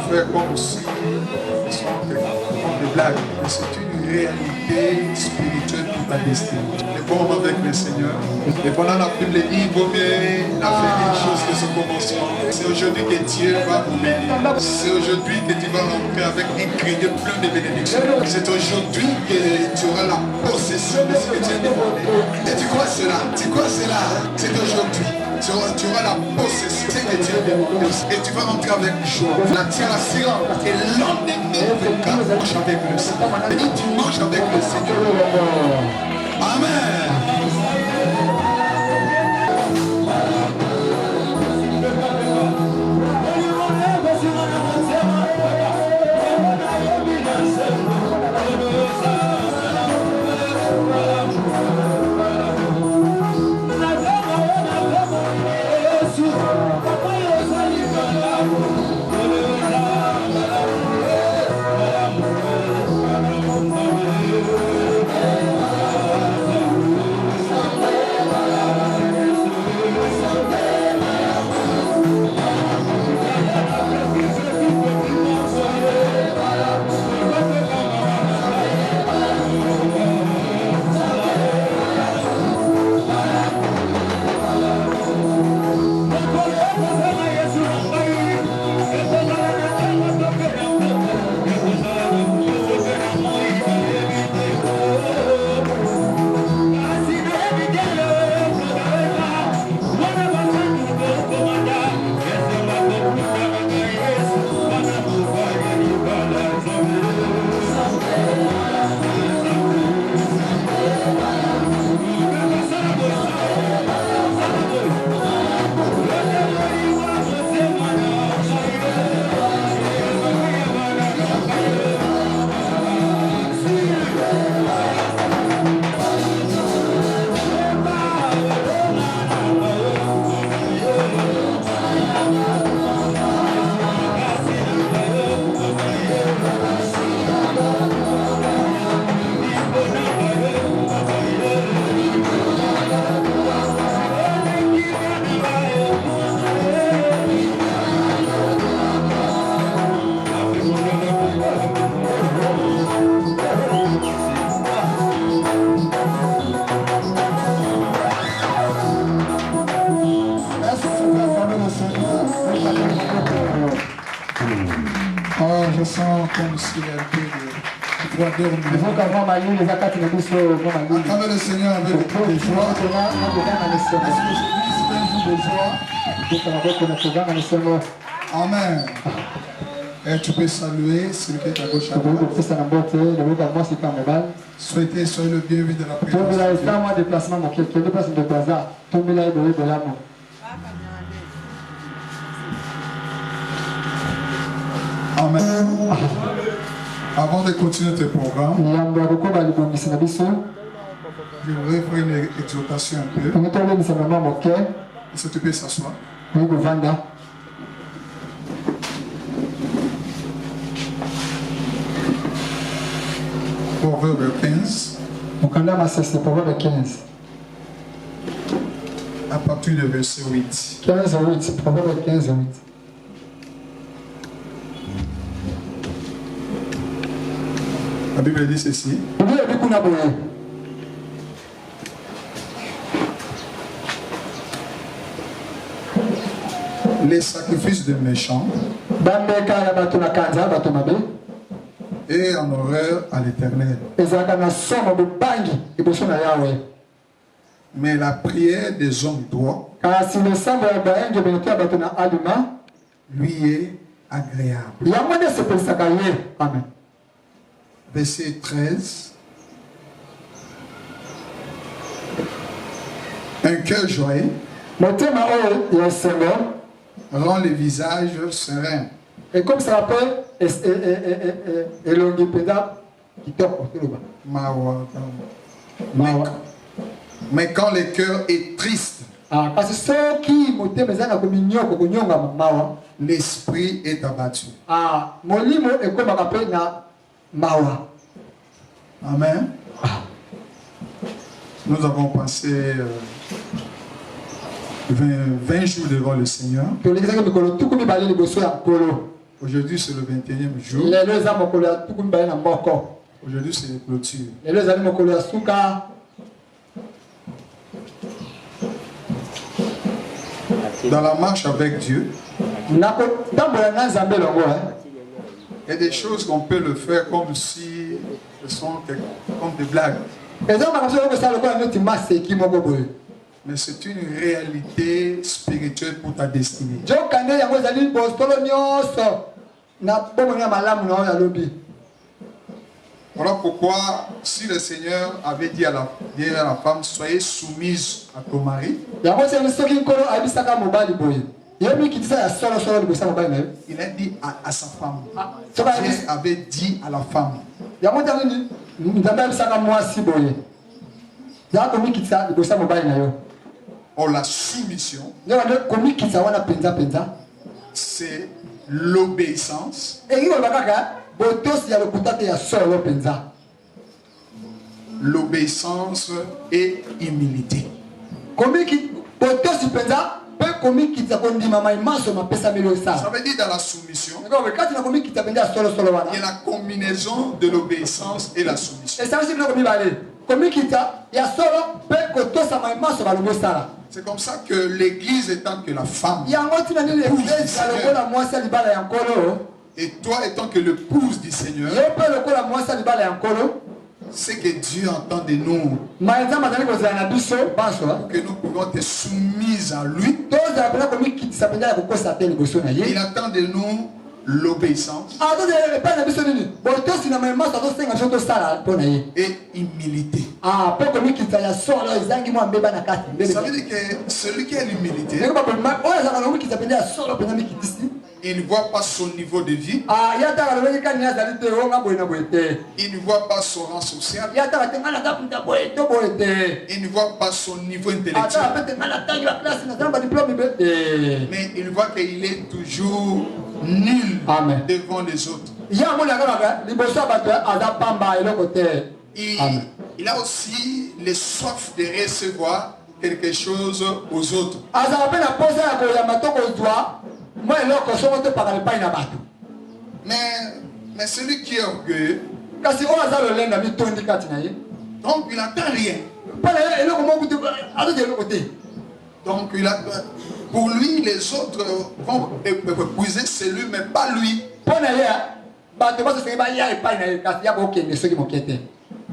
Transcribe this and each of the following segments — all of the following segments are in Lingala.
faire comme si ce sont des blagues, mais c'est une réalité spirituelle pour ta destinée. Les bons moments avec le Seigneur. Et pendant la Bible dit, il vaut mieux la faire des choses que ce commencement. C'est aujourd'hui que Dieu va vous bénir. C'est aujourd'hui que tu vas rentrer avec un crédit plein de bénédictions. C'est aujourd'hui que tu auras la possession de ce que tu as demandé. Et tu crois cela? Tu crois cela? C'est aujourd'hui. Tu auras la possession de ce que tu as demandé. Et tu vas rentrer avec joie. La tire assurance. Et l'endemain, tu manges avec le Seigneur. Et tu manges avec le Seigneur. Amen. Je sens comme si un peu de droit acclamez le Seigneur avec beaucoup de joie. Amen. Et tu peux saluer celui qui est à gauche à droite. Souhaitez, soyez le bienvenu de la présence. Amen. Avant de continuer notre programme, je voudrais faire une exhortation un peu. Si tu peux s'asseoir. Proverbe 15. À partir du verset 8. 15-8, Proverbe 15-8. La Bible dit ceci. Les sacrifices des méchants et en horreur à l'Éternel. Mais la prière des hommes droits lui est agréable. Amen. Verset 13. Un cœur joyeux rend les visages sereins. Et comme ça rappelle, mais quand le cœur est triste, l'esprit est abattu. Amen. Nous avons passé 20 jours devant le Seigneur. Aujourd'hui, c'est le 21e jour. lelo eza mokolo ya tuku mibale na moko. Aujourd'hui, c'est la clôture. Lelo ezali mokolo ya suka. Dans la marche avec Dieu, Nakotambola na Nzambe longo, il y a des choses qu'on peut le faire comme si ce sont comme des blagues. eza makambo oyo kosala lokola neti maseki moko boye. Mais c'est une réalité spirituelle pour ta destinée. Jokande yango ezali bostolo nyonso na bomoni ya malamu na oyo alobi. Voilà pourquoi, si le Seigneur avait dit à la femme, soyez soumise à ton mari, Yango c'est soki nkolo abisaka mobali boye. Yemi kitisa ya solo solo libosa mobali na yo. il a dit à sa femme. Soka Dieu avait dit à la femme. yango tani Nzambe abisaka mwasi boye. Ya komi kitisa libosa mobali na yo. Or la soumission, Yango komi kitisa wana penza. c'est l'obéissance Eki ko bakaka botosi ya lokuta te ya solo penza. l'obéissance et humilité. Komi ki botosi penza pe komi kitisa ko ndima mai maso mapesa melo Ça sa. veut dire dans la soumission, Ngoko kati na komi kitisa penza solo wana. il y a la combinaison de l'obéissance et la soumission. Et ça aussi komi bale. Komi kitisa ya solo pe kotosa mai maso balongo sala. C'est comme ça que l'Église étant que la femme, Yango tina nini l'église alokola mwasi libala ya nkolo. et toi étant que l'épouse du Seigneur, Yo pe lokola mwasi libala ya nkolo. c'est que Dieu entend de nous Maenza mazali kozala na biso banso. que nous pouvons être soumises à lui. Toza pena komi kitisa penza ya kokosa te liboso na Il ye. attend de nous l'obéissance Ato de pa na biso nini. Botosi na mai maso to senga biso to sala pona ye. et humilité. Ah, pe komi kitisa ya solo ezangi mwa mbeba na kati. Ça veut dire que celui qui a l'humilité, Ndeko ba ma oya za komi kitisa penza ya solo penza mi kitisi. il ne voit pas son niveau de vie, Ah, ya ta kalobi kani azali te o nga boye na boye te. il ne voit pas son rang social, Ya ta ka ngana ka punta boye to boye te. il ne voit pas son niveau Ata intellectuel, pete ngana tangi wa classe na zamba diplôme be te. mais il voit qu'il est toujours nul Amen. devant les autres. Ya mona kaka liboso bato aza pamba eloko te. Il, Amen. il a aussi les soif de recevoir quelque chose aux autres. Azala pe na posa ya koyamba to kozwa mwa eloko soko te pakala epai na bato. Mais celui qui est orgueilleux, Kasi oyo aza lolenga mitondi kati na ye. donc il n'attend rien. Mpona ye eloko moko te azote eloko te. Donc pour lui, les autres vont épuiser celui, mais pas lui. Mpona ye bato basosenge baya epai na ye kasi ya kokende soki moke te.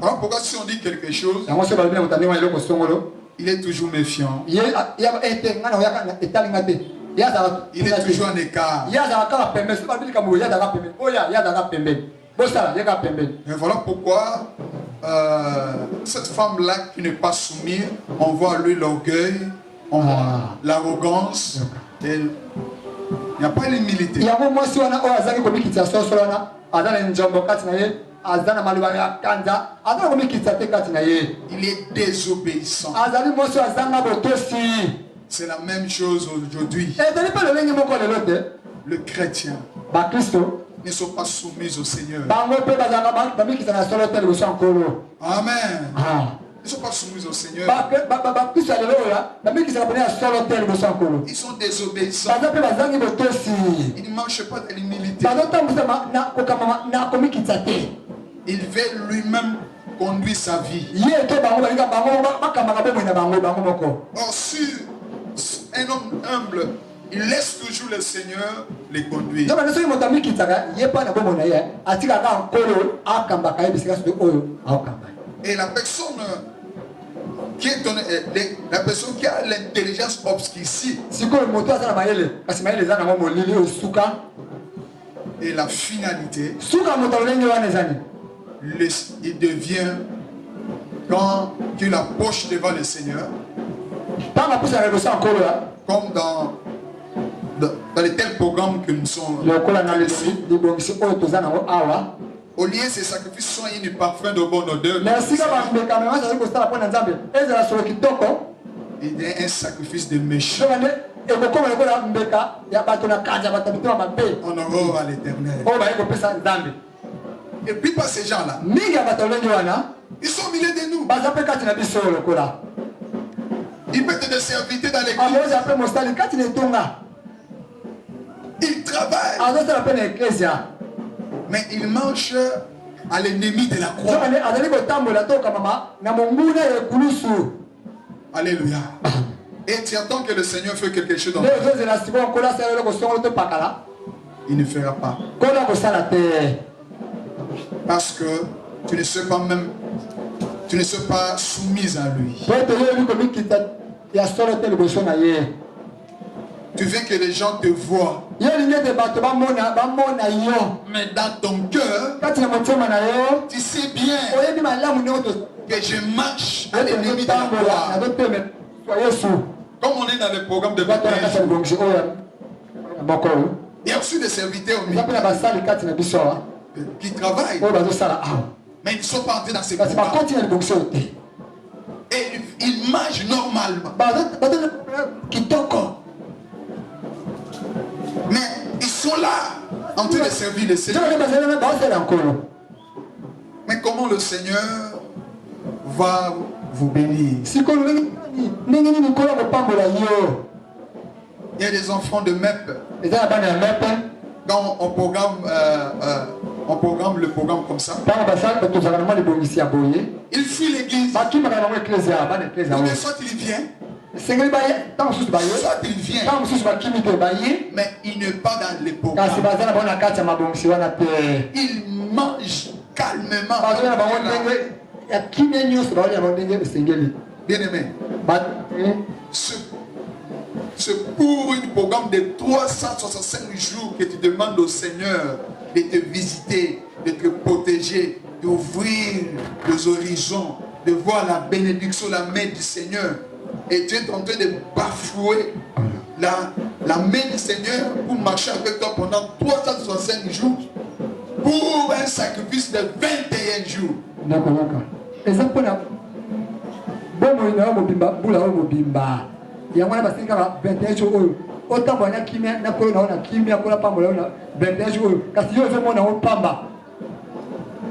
Alors pourquoi si on dit quelque chose, Yango so balobi na moto andenge wana eloko songolo. il est toujours méfiant. Ye ya ete ngana oyaka etalinga te. Ya azala Il est toujours en écart. ya azala kaka pembeni so babili kambo ya azala pembeni. Oya ya azala pembeni. Bosala ya kaka pembeni. Et voilà pourquoi cette femme-là qui n'est pas soumise, on voit lui l'orgueil, on voit l'arrogance. Il n'y a pas l'humilité. Yango mwasi wana oyo azangi komikitisa sosolo wana aza na njombo kati na ye aza na maloba ya kanza aza na komikitisa te kati na ye Il est désobéissant. azali mwasi oyo azanga botosi. C'est la même chose aujourd'hui. ezali mpe lolenge moko lelo te Le chrétien bakristo ne sont pas soumis au Seigneur. bango mpe bazalaka bamikitisa na solo te liboso ya nkolo. Amen. Ils ne sont pas soumis au Seigneur. bakristo ya lelo oyo bamikisaka pene ya solo te liboso ya nkolo. Ils sont désobéissants. baza mpe bazangi botosi. Ils ne marchent pas de l'humilité. bazotambwisa kokamba na komikitisa te. Il veut lui-même conduire sa vie. ye to bango balinga bango bakambaka bomoi na bango bango moko. Or, si un homme humble, il laisse toujours le Seigneur les conduire. donc soki moto amikitsaka ye mpa na bomoi na ye atikaka nkolo akambaka ye bisika soki oyo aokamba. Et la personne qui a l'intelligence obscurcie sikoyo moto aza na mayele kasi mayele eza nango molili oyo suka. et la finalité, suka moto lolenge wana ezani il devient, quand il approche devant le Seigneur, ntango apusaka liboso ya nkolo ya comme dans les tels programmes que nous sommes lokola na libongisi oyo toza nango awa. au lieu ces sacrifices sont une parfum de bonne odeur, na esika bambeka mema azali kosala mpo na nzambe ezala solo kitoko. il est un sacrifice de méchant. sokande ekokoma lokola mbeka ya bato na kanja bato ya mitema mabe En horreur à l'Éternel. oyo baye kopesa nzambe. Et puis pas ces gens-là, mingi ya bato lolenge wana ils sont au milieu de nous. baza mpe kati na biso oyo lokola Ils peuvent te servir dans l'église. amoza mpe mosali kati na etonga. Il travaille. Mais il marche à l'ennemi de la croix. Alléluia. Et tu attends que le Seigneur fasse quelque chose dans ta vie. Il ne fera pas. Parce que tu ne seras pas même, tu ne seras pas soumise à lui. Tu veux que les gens te voient. Mais dans ton cœur, tu sais bien que je marche à l'ennemi de la croix. Comme on est dans le programme de baptême, il y a aussi des serviteurs qui travaillent. Mais ils ne sont pas entrés dans ces programmes. Et ils mangent normalement. Mais ils sont là en train de servir le Seigneur. Mais comment le Seigneur va vous bénir? Il y a des enfants de MEP. Quand on programme le programme comme ça, il fuit l'église. Soit il vient, soit il vient, mais il ne part dans les programmes. Il mange calmement. Bien aimé, c'est pour un programme de 365 jours que tu demandes au Seigneur de te visiter, de te protéger, d'ouvrir les horizons, de voir la bénédiction, la main du Seigneur. Et tu es en train de bafouer la main du Seigneur pour marcher avec toi pendant 365 jours pour un sacrifice de 21 jours.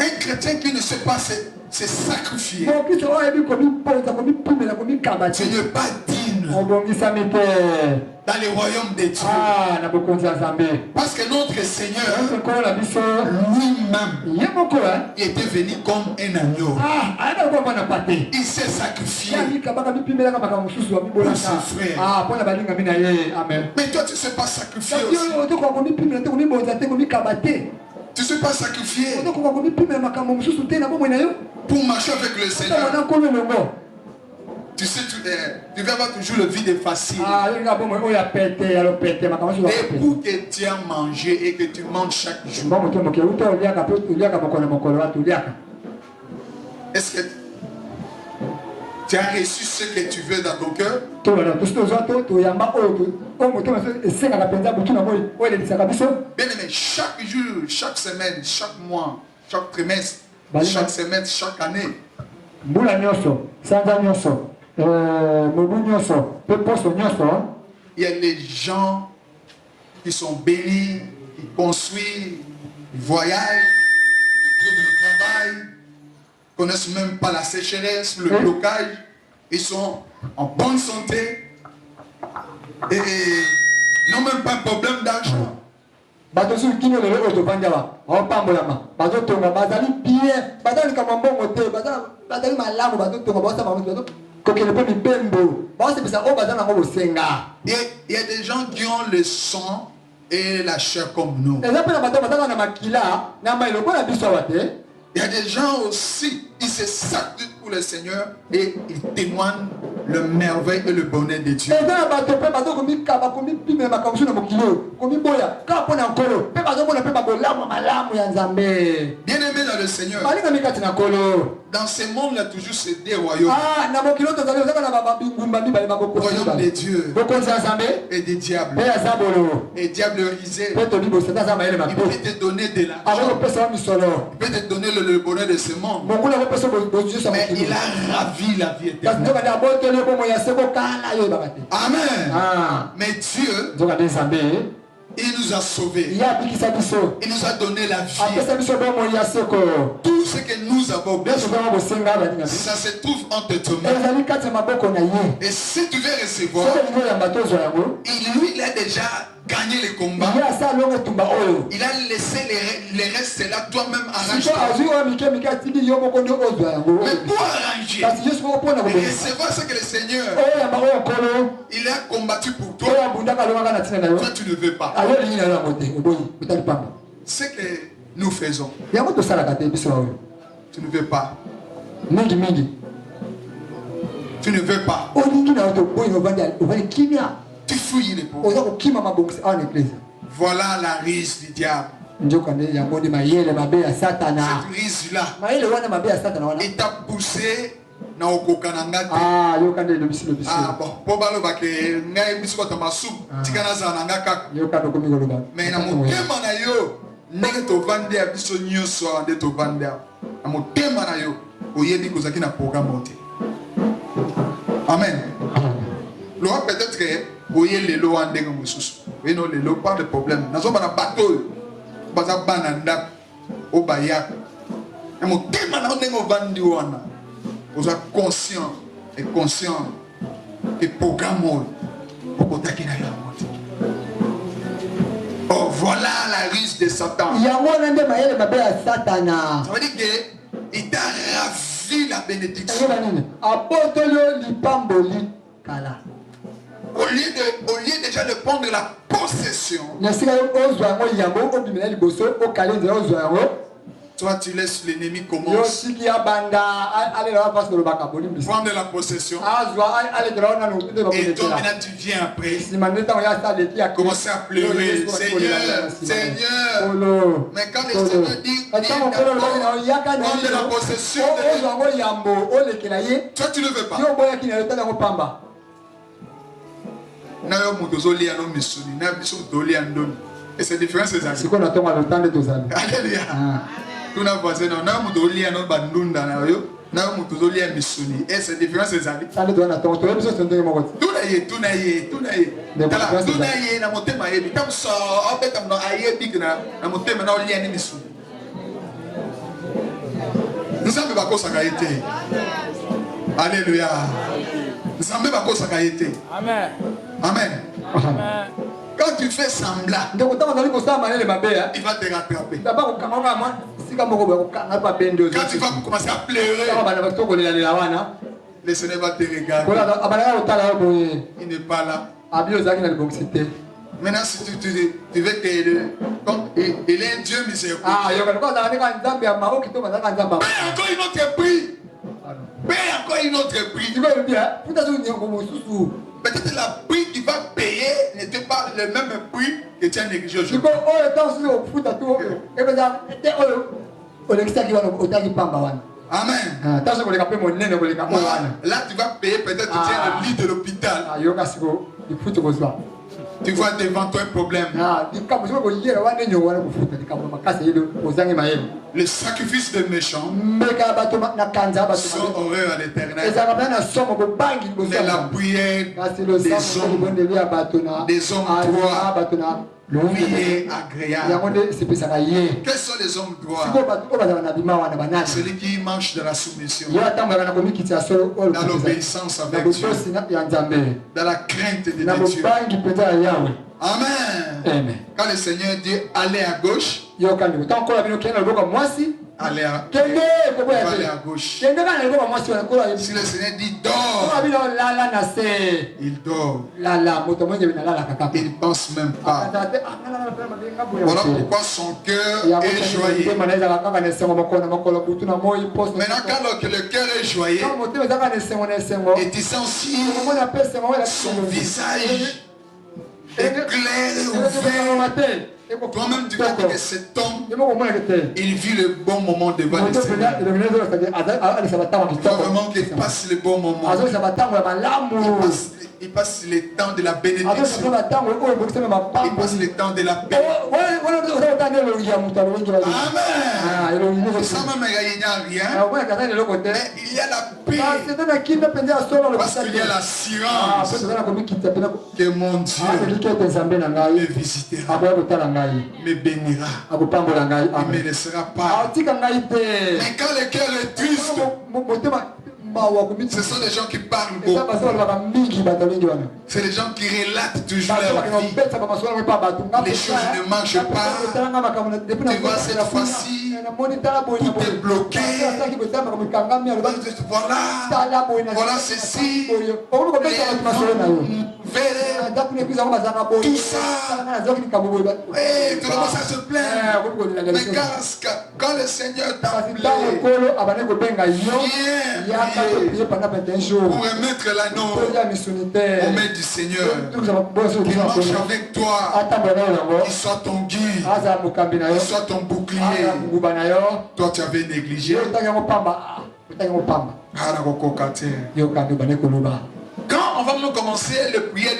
Un chrétien qui ne sait pas se sacrifier, tu n'es pas digne dans les royaumes de Dieu. Parce que notre Seigneur lui-même, il était venu comme un agneau. Il s'est sacrifié pour ses frères. Mais toi, tu ne sais pas sacrifier aussi. Tu ne sais pas sacrifier pour marcher avec le Seigneur. Tu sais, tu vas avoir toujours le vide facile. Et pour que tu aies mangé et que tu manges chaque jour, est-ce que tu as reçu ce que tu veux dans ton cœur? Bien aimé, chaque jour, chaque semaine, chaque mois, chaque trimestre, chaque semaine, chaque année, il y a des gens qui sont bénis, qui construisent, qui voyagent, qui trouvent le travail, connaissent même pas la sécheresse, le blocage. Ils sont en bonne santé et n'ont même pas de problème d'argent. Il y a des gens qui ont le sang et la chair comme nous. Il y a des gens aussi, ils se sacrifient pour le Seigneur et ils témoignent le merveille et le bonheur de Dieu. Bien aimé dans le Seigneur, dans ce monde, il y a toujours ces deux royaumes. Royaume de Dieu et des diables. Et diablerisé. Il peut te donner de l'argent. Il peut te donner le bonheur de ce monde. Mais il a ravi la vie éternelle. Amen. Mais Dieu, il nous a sauvés. Il nous a donné la vie. Tout tout ce que nous avons besoin, ça se trouve entre tes mains. Et si tu veux recevoir, lui, il a déjà gagné le combat. Il a laissé les restes là, toi-même arranger. Mais pour arranger et recevoir ce que le Seigneur il a combattu pour toi, toi tu ne veux pas. Ce que nous faisons, tu ne veux pas. Tu ne veux pas. Tu fouilles les pauvres. Voilà la ruse du diable. Cette ruse-là, il t'a poussé na okokananga te. Ah bon, pour baloba ke ngai biso ta masu tikana za nanga kaka. Mais na motema na yo ndenge to vande ya biso nyoso ande to vande. Na motema na yo oyebi kozaki na programme te. Amen. Lo peut-être que oye lelo andenge mususu. Oui non lelo pas de problème. Nazo bana bateau. Baza bana nda obaya. Na motema na ndenge ovandi wana. Vous êtes conscient et conscient que programme oh voilà la ruse de Satan. Ça veut dire qu'il t'a ravi la bénédiction. Au lieu déjà de prendre la possession, toi tu laisses l'ennemi commencer. Prendre la possession. Et toi maintenant tu viens après. Commencer à pleurer. Seigneur, Seigneur. Mais quand le Seigneur dit prendre la possession, toi tu ne veux pas. Et c'est différent ces amis. Alléluia. Tout n'a pas non na muto lia no bandunda na yo na muto lia misuni et c'est différent ces amis. Tout na ye na motema ye bitam so obetam no aye big na motema na lia ni misuni. Nous sommes pas kosa kaité. Alléluia. Nous sommes pas kosa kaité. Amen. Amen. Amen. Quand tu fais semblant, il va te rattraper. Quand tu vas commencer à pleurer, le Seigneur va te regarder. Il n'est pas là. Maintenant, si tu veux t'aider, il est un Dieu miséricordieux. Paye encore une autre prix. Paye encore une autre prix. Peut-être la prix qu'il va payer n'était pas le même prix que tu as négligé aujourd'hui. Amen. Là, tu vas payer peut-être tu es le lit de l'hôpital. Tu vois devant toi un problème. Le sacrifice des méchants sont horreurs à l'éternel. Mais la prière des hommes droits, lui est agréable. Quels sont les hommes droits? Celui qui marche dans la soumission, dans l'obéissance avec Dieu, dans la crainte de Dieu. Amen. Quand le Seigneur dit allez à gauche, allez à gauche. Si le Seigneur dit dors, il dort. Il ne pense même pas. Voilà pourquoi son cœur est joyeux. Maintenant, quand le cœur est joyeux, et tu sens aussi son visage éclair et ouvert. Toi-même tu vois que cet homme, il vit le bon moment devant le Seigneur. Il faut vraiment qu'il passe le bon moment. Il passe le temps de la après bénédiction. ça va temps oyo bokisa me Il mapambo passe le temps de la paix. wana otanga elongi ya moto alongi Amen. elongi Ça même, il n'y a rien. okoya kata eloko te Mais il y a la paix. sete na kinda mpenza ya solo Parce qu'il y a l'assurance po toza na komikita pena que mon Dieu eliki ete nzambe na me ngai visitera, akoya kotala ngai me bénira. akopambola ngai Il ne me laissera pas. atika ngai te Mais quand le cœur est triste, motema mawa komiti ce sont des gens qui parlent eza beaucoup. basi balobaka mingi bato mingi wana C'est des gens qui relatent toujours bato leur bakanga vie. kobetisa bamasolo mpe pa bato Les choses ne marchent pas. etalanga makambo depuis Tu vois, cette fois-ci, namoni tala boye tout est bloqué. asalaki kotala makambo ekangami alobaki Voilà, tala boye voilà ceci. okomi kobetisa bato masolo na yo Verrez ata kuna ekwiza ngo bazanga boye tout ça. talanga nazalaki likambo boye Et tout le monde ça se plaint. okomi kolela Mais quand le Seigneur kasi t'appelle ntango ekolo abandi kobenga yo Viens yaka prier topriye pendant 21 jours pour remettre l'anneau toya misuni te aux mains du Seigneur. boso Qu'il marche avec toi. atambola na yo yango Qu'il soit ton guide. aza mokambi na yo Qu'il soit ton bouclier. aza nguba na yo Toi, tu avais négligé. yo otangi yango pamba otangi yango pamba Ah, la cococa, tiens. yokambi obandi koloba Quand on va nous commencer le prière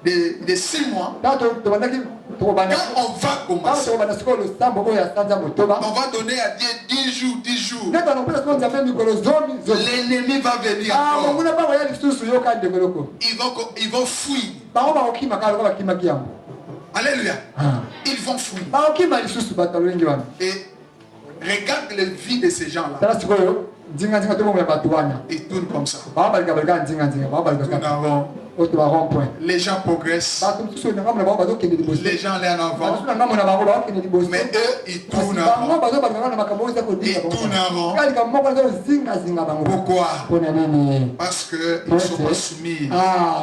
de 6 mois, ntango tobandaki tokobanda quand on va ntango commencer, tokobanda sikoyo losambo oyo ya sanza motoba on va donner à Dieu 10 jours, 10 jours. neta nopesa sikoyo nzambe mikolo zomi L'ennemi va venir encore. monguna bango ya lisusu yoka ndeko eloko Ils vont fuir. bango bakokima kaka loka bakimaki yango Alléluia. Ils vont fuir. bakokima lisusu bato alwengi wana Et regarde les vies de ces gens-là. tala sikoyo ndinga tobongo ya bato wana Ils tournent comme ça. baobalika ndinga Tournent baobalika en rond. oyo to barond point Les gens progressent. bato mosusu oyo na ngambo na bango bazokende liboso Les gens allaient en bato avant. mosusu na ngambo na bango bakokende liboso Mais eux, ils kasi tournent en bango rond. bazobalika na makambo oyo eza kodinga Ils tournent en rond. kalika moko eza kozingazinga bango Pourquoi? mpona nini Parce qu'ils ne sont pas soumis.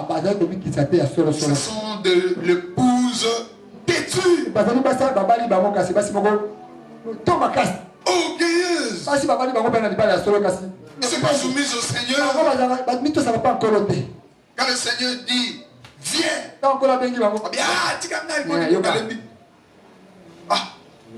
bazali komikisa te ya Ce solosolo sont de l'épouse têtue, bazali basi babali bango kasi basi moko to makasi orgueilleuse. basi babali bango mpe na libala ya solo kasi Ils ne sont pas soumises au Seigneur. bango mitosaka mpa nkolo te Quand le Seigneur dit, viens. ntango nkolo abengi bango On dit, ah, tu Ouais, yoga. Ah,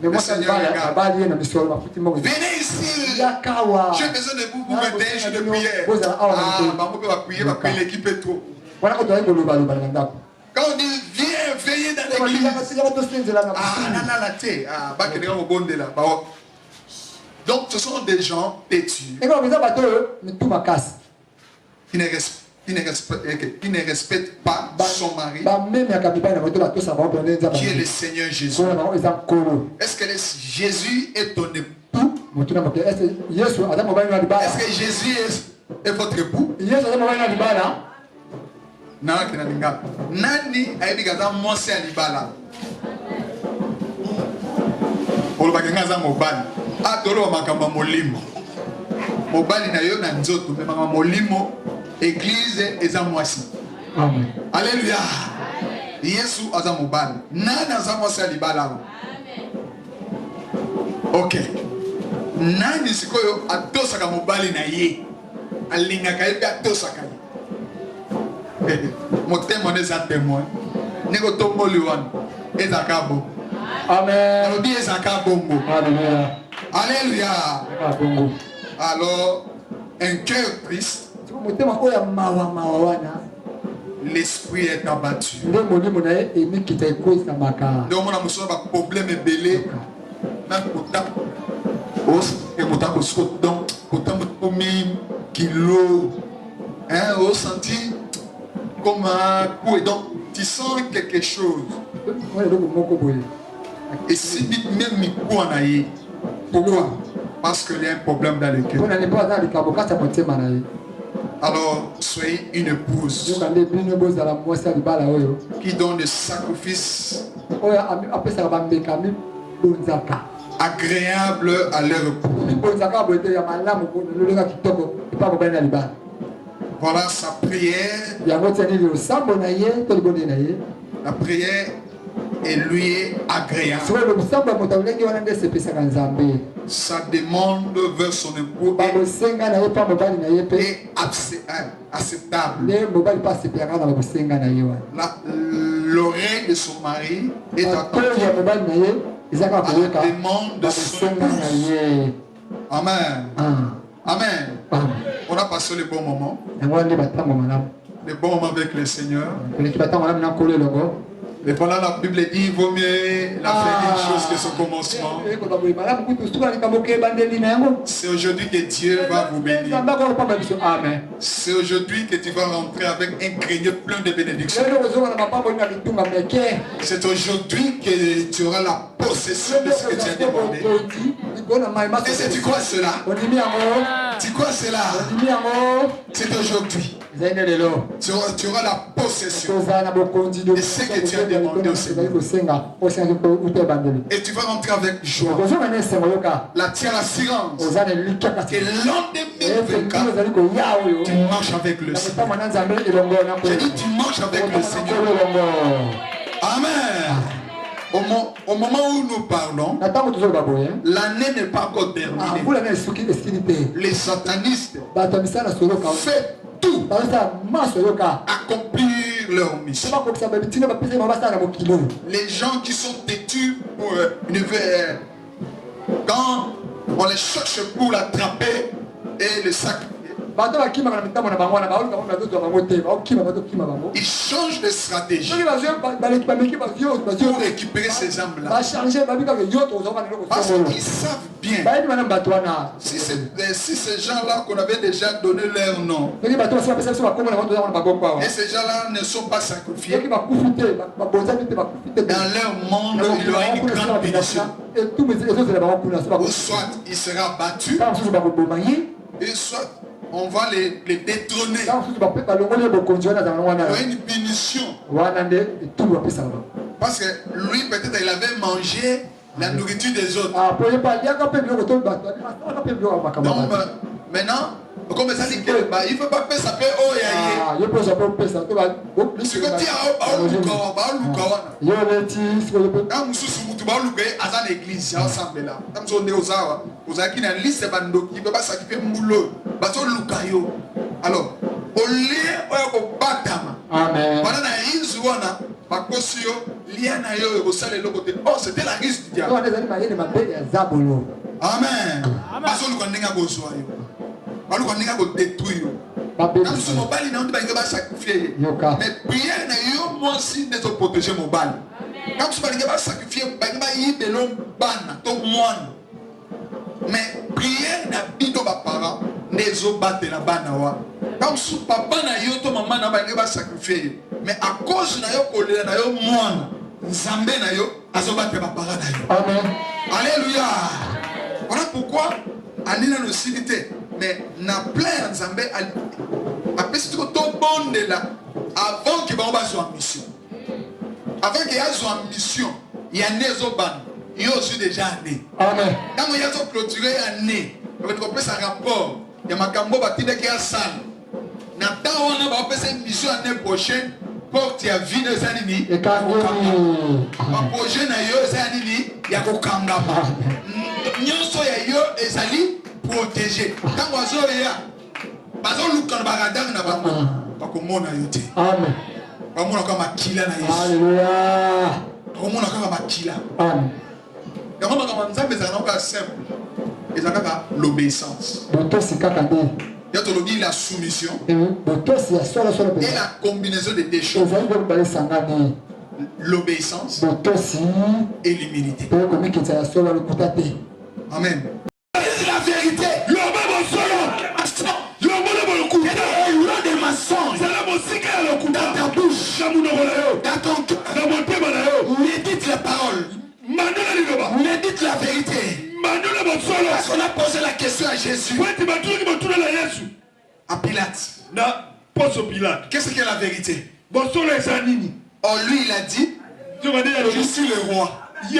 me le mwasi Seigneur libala regarde. abali ye na misolo bafuti mbongo Venez ici. yakawa J'ai besoin de vous pour 21 jours de prière. Vous allez- Ah, bah, on peut pas prier, va prier l'équipe est trop. wana ko toyai kolobaloba na ndako Quand on dit, viens, veillez dans l'église. yaka tosenzela na Ah, là, là, là, t'es. Ah, bah, quelqu'un au bon de là. Bah, oh. Donc, ce sont des gens têtus ekolo eza bato oyo mitu makasi qui ne respectent pas son mari, bamemiaka mibali na bango to batosaka bango pene nzambe qui est le Seigneur Jésus. mpona bango eza nkolo Est-ce que Jésus est ton époux? motu na moke ese yesu aza mobali na libala Est-ce que Jésus est votre époux? yesu aza mobali na libala Nani kinalinga? Nani ayebi kaza mwasi ya libala? Olobaka nga aza mobali. Ah, toloba makambo ya molimo. Mobali na yo na nzoto, me makambo ya molimo, église eza mwasi. amen Alléluia. Yesu aza mobali. Nani aza mwasi ya libala? Ok. Nani sikoyo atosaka mobali na ye? Alingaka ye pe atosaka ye. Motema eza témoin. Ndenge otomboli wana ezaka bo. amen Alobi ezaka bongo. alleluya Alléluia. eka bongo Alors, un cœur triste, motema oyo ya mawa wana l'esprit est abattu. nde molimo na ye emikita ekosamaka Donc, on a besoin d'un problème belé. Même pour ta. Et pour ta cause, donc, pour ta kilo. Hein, au senti comme un coup. Et donc, tu sens quelque chose. oyo eloko moko boye Et si même mi coup en aïe. Pourquoi? Parce qu'il y a un problème dans le cœur. mpona lipo aza na likambo kati ya motema na ye Alors, soyez une épouse yoka nde bino bozala mwasi ya libala oyo qui donne des sacrifices oyo apesaka bambeka mibonzaka agréables à leur époux. mibonzaka boye te ya malamu loleka kitoko epa mobali na libala Voilà sa prière. yango tiani losambo na ye to libonde na ye La prière et lui est agréable. sikoyo losambo ya moto alolenge wana nde esepesaka nzambe Sa demande vers son époux est, babosenga na ye mpa mobali na ye mpe acceptable. nde mobali mpe asepelaka na babosenga na ye wana L'oreille de son mari est matoyi ya attentive mobali na ye eza kaka à koyoka la demande de son babosenga na épouse. ye Amen. Amen. On a passé le bon moment. yango wana nde batango malamu les bons moments avec le Seigneur. Et pendant la Bible dit, il vaut mieux la fin d'une chose que son commencement. C'est aujourd'hui que Dieu va vous bénir. C'est aujourd'hui que tu vas rentrer avec un grenier plein de bénédictions. C'est aujourd'hui que tu auras la possession de ce que tu as demandé. Et c'est tu crois cela? Tu crois cela? C'est aujourd'hui. Tu auras la possession de ce que tu as demandé au Seigneur. Et tu vas rentrer avec joie. Là, tu as l'assurance que l'an 2024, tu marches avec le Seigneur. J'ai dit, tu marches avec le Seigneur. Amen. Au moment où nous parlons, l'année n'est pas encore terminée. Les satanistes font tout accomplir leur mission. Les gens qui sont têtus pour quand on les cherche pour l'attraper et le sacrifier, ils changent de stratégie pour récupérer ces âmes-là. Parce qu'ils savent bien, si ces gens-là qu'on avait déjà donné leur nom, et ces gens-là ne sont pas sacrifiés, dans leur monde, il y aura une grande pénition. Ou soit il sera battu, et soit on va les détrôner. Il y aura une punition. Parce que lui, peut-être, il avait mangé la nourriture des autres. Donc, maintenant, comme ça dit que il ne faut pas faire ça. Oh, ce que tu as l'église, alors, au lieu de battre, oh, c'était la risque du diable. Amen. Mais prière n'a eu moi aussi de protéger mon bal. Quand tu vas sacrifier, mais prière n'a pas de parents, les autres battent la banane. Quand tu papa n'a eu ton maman n'a pas sacrifié, mais à cause n'a eu colère n'a eu moi, Zambé n'a eu à se battre ma parents. Amen. Alléluia. Voilà pourquoi Anina nous cité. Mais na plein Nzambé après c'est tout bon de là avant que va soit en mission. Avant qu'il y ait en mission, il y a des ban. Il y a aussi déjà né. Amen. Quand il y a clôturé un né, on va trouver un rapport. Il y a ma cambo batide qui a salle. N'attends on va faire une mission l'année prochaine pour que tu aies vu les animaux. Et quand ma projet na yo les animaux, il y a kokanga. Nyonso ya yo ezali protéger. Quand on zo ya bazo lukana baradang na ba ko mona yote. Amen. Ba mona kama kila na Yesu. Alléluia. Ba mona kama makila. Amen. Kama kama nzambe za na simple. Ezaka l'obéissance. Boto sikaka ndi. Il y a la soumission et la combinaison de deux choses. L'obéissance et l'humilité. Amen. C'est la vérité. Des mensonges dans ta bouche, dans ton cœur. Médite la parole. Médite la vérité. Parce qu'on a posé la question à Jésus. À Pilate. Qu'est-ce que la vérité? Or lui il a dit, je suis le roi. Je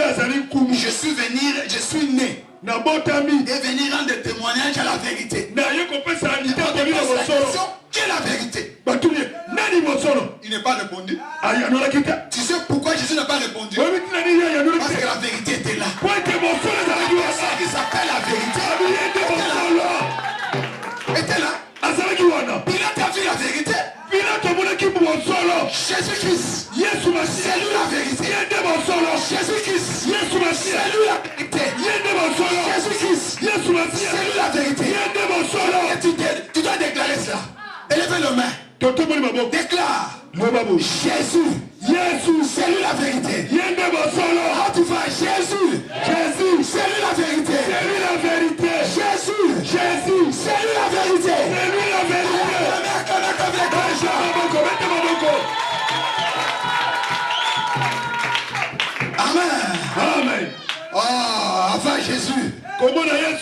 suis né. Et venir rendre des témoignages à la vérité. Quelle est la vérité? Il n'est pas répondu. Tu sais pourquoi Jésus n'a pas répondu? Parce que la vérité était là. C'est ça qui s'appelle la vérité. Était là. Pilate a vu la vérité. Jésus-Christ, c'est lui la vérité. Jésus-Christ, c'est lui la vérité. Jésus-Christ, c'est lui la vérité. Et tu dois déclarer cela. Élevez le main. Déclare Jésus. C'est lui la vérité. Quand tu vas à Jésus, c'est lui la vérité. Jésus, c'est lui la vérité. Amen. Oh, avant Jésus.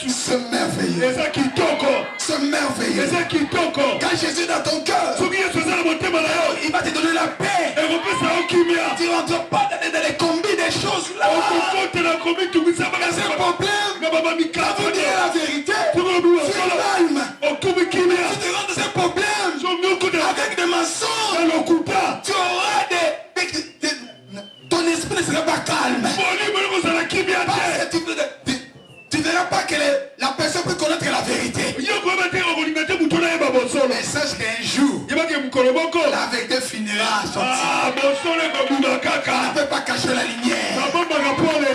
C'est merveilleux. C'est merveilleux. Quand Jésus est dans ton cœur, il va te donner la paix. Tu ne rentres pas dans les combis des choses là. C'est un problème. Quand vous dites la vérité, tu es calme. Tu te rends dans un problème avec des mensonges. Tu auras ton esprit ne sera pas calme. Tu ne verras pas que la personne peut connaître la vérité. Mais sache qu'un jour, la vérité finira à sortir. On ne peut pas cacher la lumière.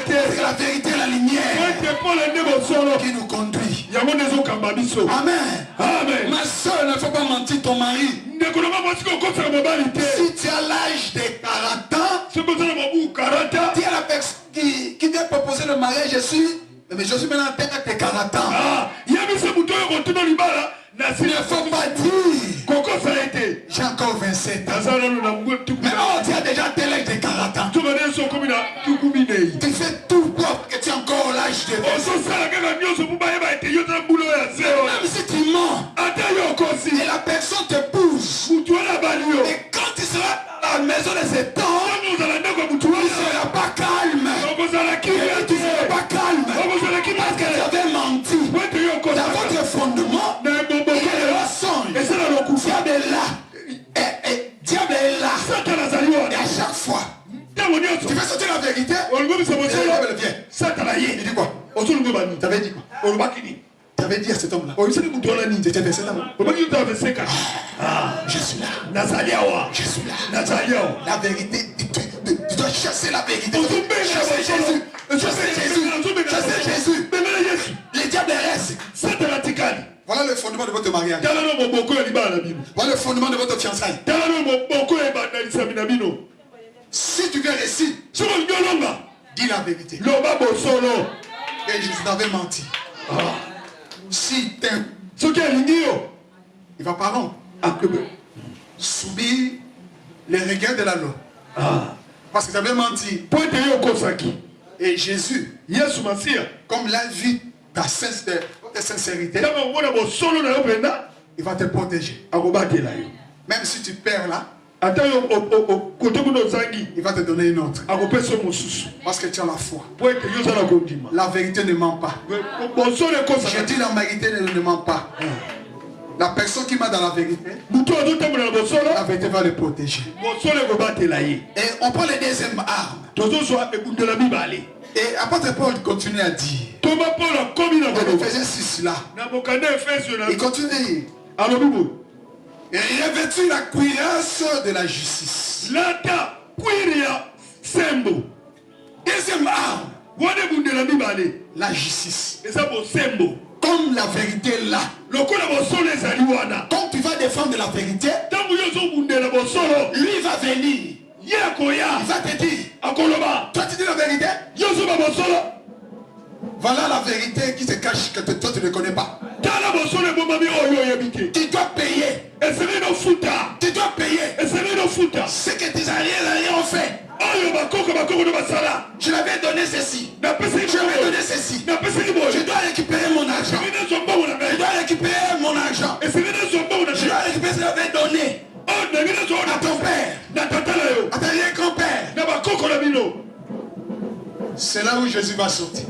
C'est la vérité et la lumière qui nous conduit. Amen. Ma soeur, il ne faut pas mentir ton mari. Si tu as l'âge de 40 ans, dis à la personne qui vient proposer le mariage, mais je suis maintenant en tête avec 40 ans. Il ne faut pas dire j'ai encore 27 ans. Mais on dit déjà tel âge de 40 ans. Tu fais tout pour que tu aies encore l'âge de 27 ans. Même si tu mens et la personne te pousse, et quand tu seras à la maison de cet homme, tu ne seras pas calme. Tu ne seras pas calme parce que tu avais menti. Dans votre fondement, il y a le mensonge. Diable est là. Diable est là. Et à chaque fois, tu fais sortir la vérité. Il dit quoi? Tu avais dit quoi? Tu avais dit à cet homme-là. Tu étais vers cet homme. Je suis là. Je suis là. La vérité, tu dois chasser la vérité. Chasser Jésus. Chasser Jésus. Les diables restent. Voilà le fondement de votre mariage. Voilà le fondement de votre fiançailles. Si tu viens ici, dis la vérité. Et Jésus t'avait menti. Si t'aimes, il va pas rendre. Subir les regards de la loi. Parce que tu avais menti. Et Jésus, comme il a vu ta sincérité, il va te protéger. Même si tu perds là, il va te donner une autre. Parce que tu as la foi. La vérité ne ment pas. Je dis la vérité ne ment pas. La personne qui ment dans la vérité, la vérité va le protéger. Et on prend les deuxième armes. Et apôtre Paul continue à dire, dans Ephésiens 6 là, il continue à dire, et il a vêtu la cuirasse de la justice. Deuxième arme, la justice. Comme la vérité est là. Quand tu vas défendre la vérité, lui va venir. Il va te dire, toi tu dis la vérité. Voilà la vérité qui se cache que toi tu ne connais pas. Tu dois payer. Tu dois payer. Ce que tes arrières ont fait. Je l'avais donné ceci. Je l'avais donné ceci. Je dois récupérer mon argent. Je dois récupérer mon argent. Je dois récupérer ce que j'avais donné à ton père, à ton grand-père. C'est là où Jésus va sortir.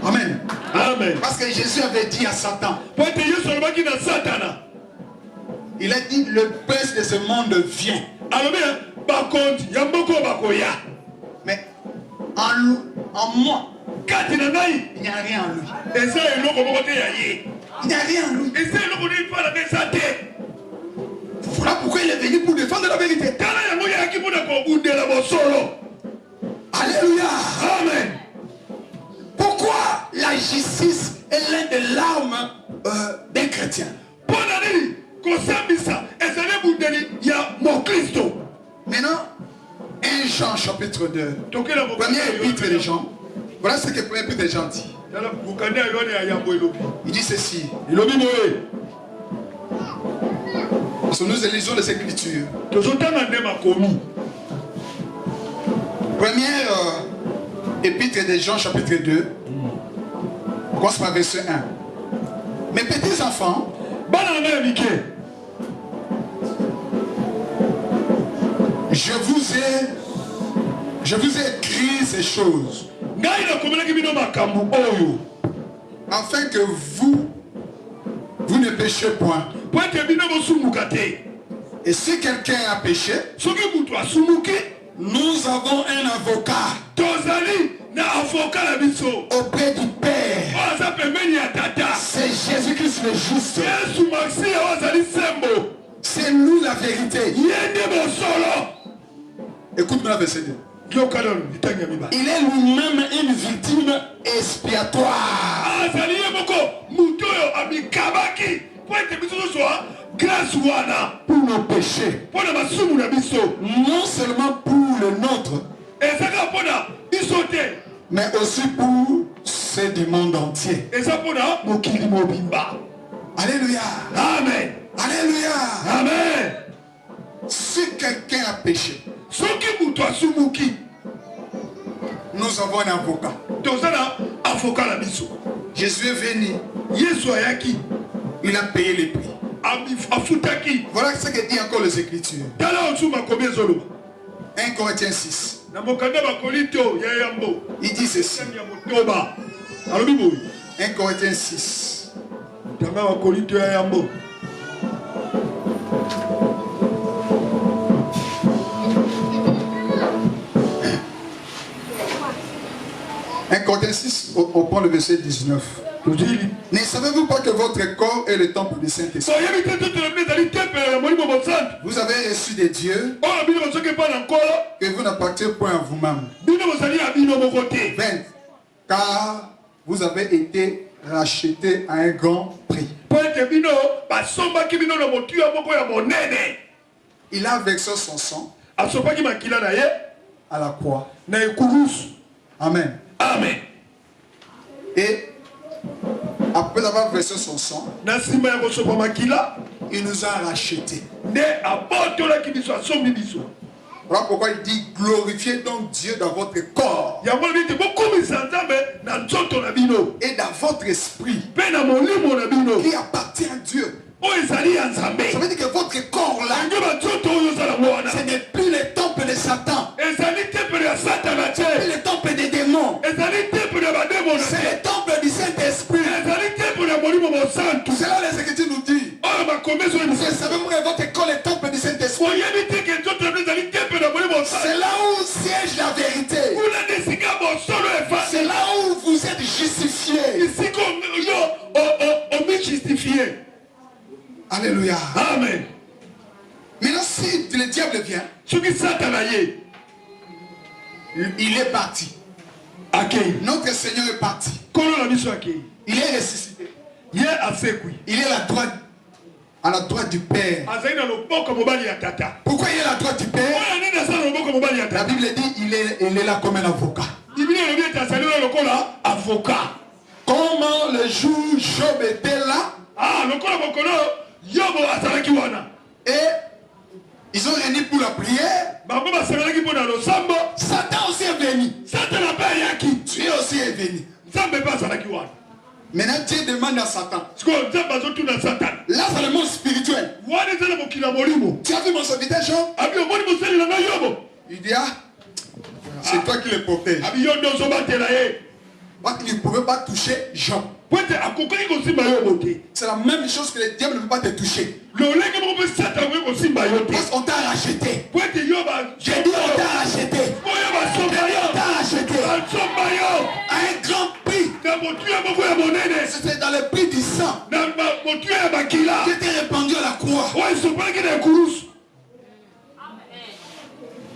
Amen. Parce que Jésus avait dit à Satan, il a dit, le prince de ce monde vient. Mais en moi, il n'y a rien en lui. Il n'y a rien en lui. Voilà pourquoi il est venu pour défendre la vérité. Alléluia. Amen. Pourquoi la justice est l'un des larmes d'un chrétien? Maintenant, 1 Jean chapitre 2. Première épître de Jean. Voilà ce que le premier épître de Jean dit. Il dit ceci. Parce que nous lisons les Écritures. Première épître de Jean chapitre 2. On commence par verset 1. Mes petits enfants, je vous ai écrit ces choses afin que vous ne péchez point. Et si quelqu'un a péché, nous avons un avocat auprès du Père. C'est Jésus-Christ le juste. C'est nous la vérité. Écoute-moi la verset 2. Il est lui-même une victime expiatoire. Pour nos péchés. Non seulement pour le nôtre, mais aussi pour ceux du monde entier. Alléluia. Amen. Alléluia. Amen. Si quelqu'un a péché, nous avons un avocat. Jésus est venu. Il a payé les prix. Voilà ce que dit encore les Écritures. 1 Corinthiens 6. Il dit ceci. 1 Corinthiens 6. Corinthiens 6, on prend le verset 19. Ne savez-vous pas que votre corps est le temple du Saint-Esprit? Vous avez reçu de Dieu que vous n'appartenez point à vous-même. 20. Car vous avez été rachetés à un grand prix. Il a versé son sang à la croix. Amen. Amen. Et après avoir versé son sang, il nous a rachetés. Voilà pourquoi il dit glorifiez donc Dieu dans votre corps et dans votre esprit qui appartient à Dieu. Ça veut dire que votre corps là, ce n'est plus le temple de Satan, c'est plus le temple des démons, c'est le temple du Saint-Esprit. C'est là les Écritures nous disent. Vous savez que votre corps est le temple du Saint-Esprit. C'est là où siège la vérité. C'est là où vous êtes justifiés. Alléluia. Amen. Maintenant, si le diable vient, il est parti. Notre Seigneur est parti. Il est ressuscité. Il est à la droite du Père. Pourquoi il est à la droite du Père? La Bible dit il est là comme un avocat. Comment le jour Job était là, et ils ont réuni pour la prière. Satan aussi est venu. Dieu aussi est venu. Maintenant Dieu demande à Satan. Là c'est le monde spirituel. Tu as vu mon serviteur Jean? Il dit c'est toi qui le protège. Il ne pouvait pas toucher Jean. C'est la même chose que le diable ne peut pas te toucher. Parce qu'on t'a racheté. J'ai dit on t'a racheté. On t'a racheté. À un grand prix. C'était dans le prix du sang qui était répandu à la croix.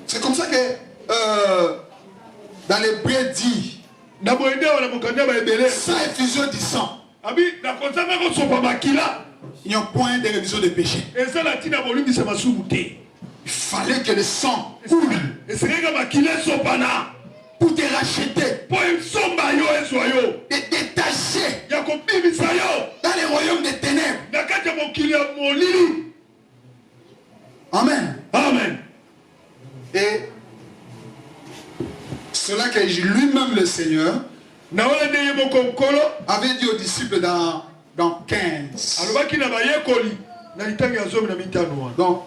C'est comme ça que dans l'Hébreu dit sans effusion du sang. Il n'y a point de révision de péché. Il fallait que le sang coule pour te racheter, te détacher dans les royaumes des ténèbres. Amen. Amen. Et cela que lui-même le Seigneur avait dit aux disciples dans 15. Donc,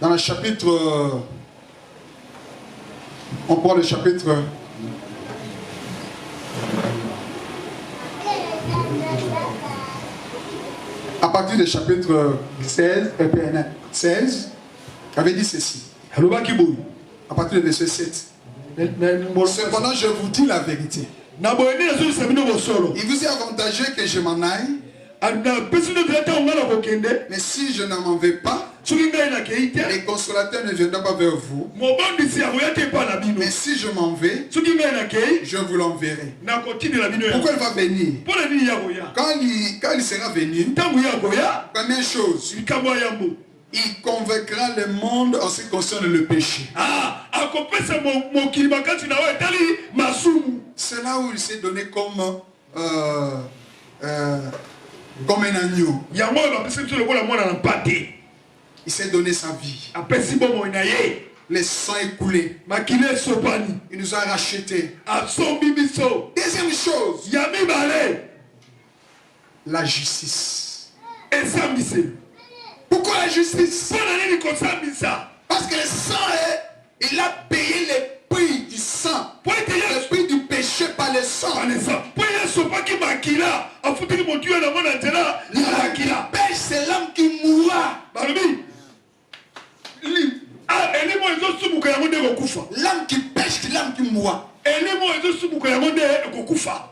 dans le chapitre, on prend le chapitre à partir du chapitre 16, il avait dit ceci. À partir du verset 7. Cependant, je vous dis la vérité. Il vous est avantageux que je m'en aille. Mais si je ne m'en vais pas, les consolateurs ne viendront pas vers vous. Mais si je m'en vais, je vous l'enverrai. Pourquoi il va venir? Quand il sera venu, première chose, il convaincra le monde en ce qui concerne le péché. C'est là où il s'est donné comme un agneau. Il s'est donné sa vie. Les sangs écoulés. Il nous a rachetés. Deuxième chose, la justice. Pourquoi la justice? Parce que le sang, il a payé le prix du sang. Le prix du péché par le sang. La pêche, c'est l'âme qui mourra. L'âme qui pêche, c'est l'âme qui mourra.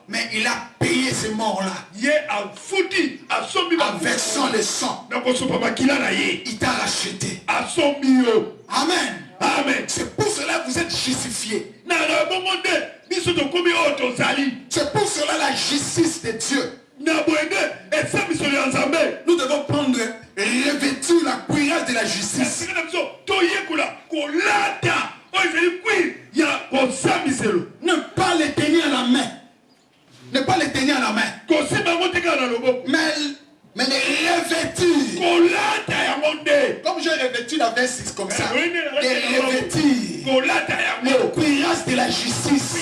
Mais il a payé ces morts-là. En versant le sang. Il t'a racheté. Amen. Amen. C'est pour cela que vous êtes justifiés. C'est pour cela la justice de Dieu. Nous devons prendre, revêtir la cuirasse de la justice. Ne pas les tenir à la main. Ne pas les tenir à la main. Mais les revêtir. Comme j'ai revêtu la veste comme ça. Les revêtir. Les cuirasses de la justice.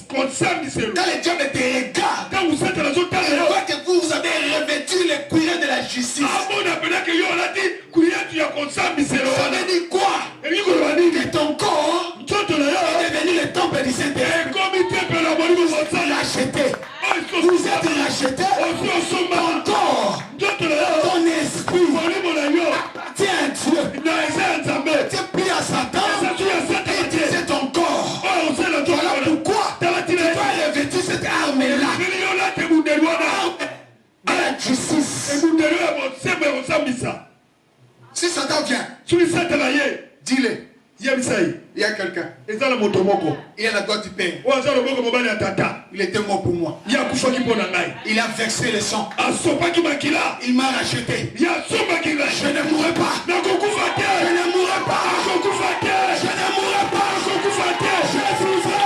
Quand les diables te regardent, ils voient que vous avez revêtu les cuirasses de la justice. Ça veut dire quoi? Que ton corps est devenu le temple du Saint-Esprit. Vous êtes racheté. Vous êtes racheté. Ton corps, ton esprit appartient à Dieu. Tu es pris à Satan. Et c'est ton corps. Voilà pourquoi tu dois revêtir cette arme-là. À la justice. Si Satan vient, dis-le. Il y a quelqu'un. Il a la droite du Père. Il était mort pour moi. Il a versé le sang. Il m'a racheté. Je ne mourrai pas. Je ne mourrai pas. Je ne mourrai pas. Je vivrai.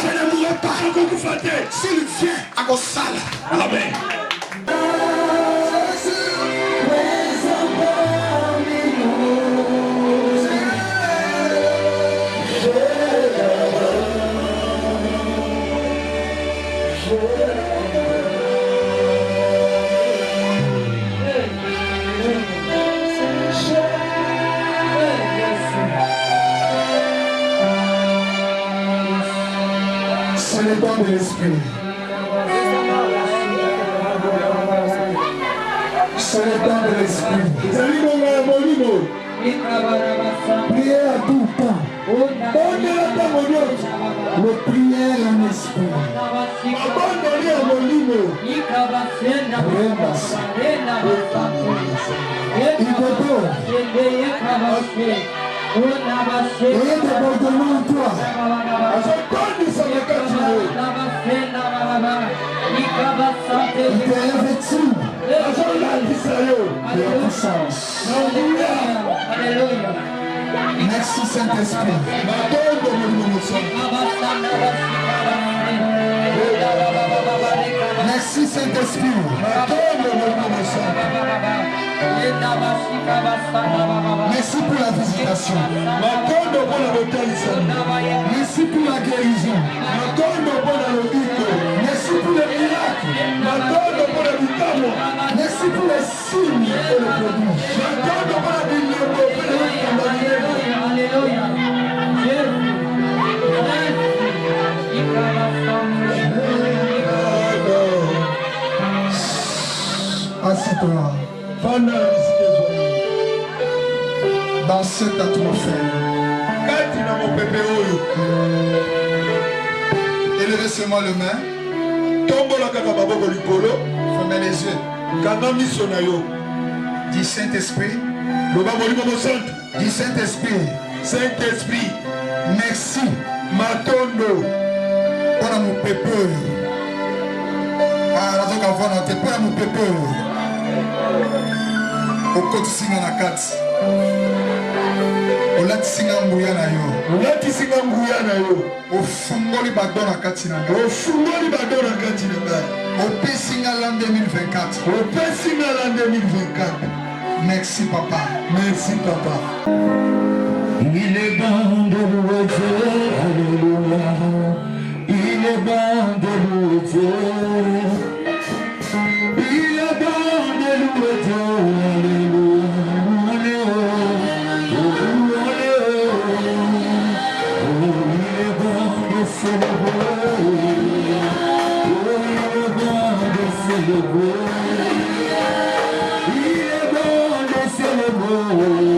Je ne mourrai pas. S'il vient à Gossala. Amen. C'est le temps de l'esprit. C'est le temps de l'esprit. Priez à tout temps. Le prière en esprit. Ayez débordement en toi. puissance. Alléluia. Merci Saint-Esprit. Merci Saint-Esprit. Merci pour la visitation. Merci pour la guérison. Merci pour les miracles. Merci pour les signes et les prodiges. Alléluia. Assis-toi. Dans cette atmosphère, élevez seulement le main. Fermez les yeux. Dis Saint-Esprit. Dis Saint-Esprit. Saint-Esprit, Merci Matondo, pour mon peuple. Ah, la zoka vana te pour mon peuple. Okoti singa na kati. Olati singa nguya na yo. Ofungoli bado na kati na nga. Opesi nga l'an 2024. Merci papa. Merci papa. Il est bon de louer Dieu, alléluia. Il est bon de louer Dieu. Il est bon de louer Dieu, alléluia. Oh, il est bon de célébrer. Oh, il est bon de célébrer. Il est bon de célébrer.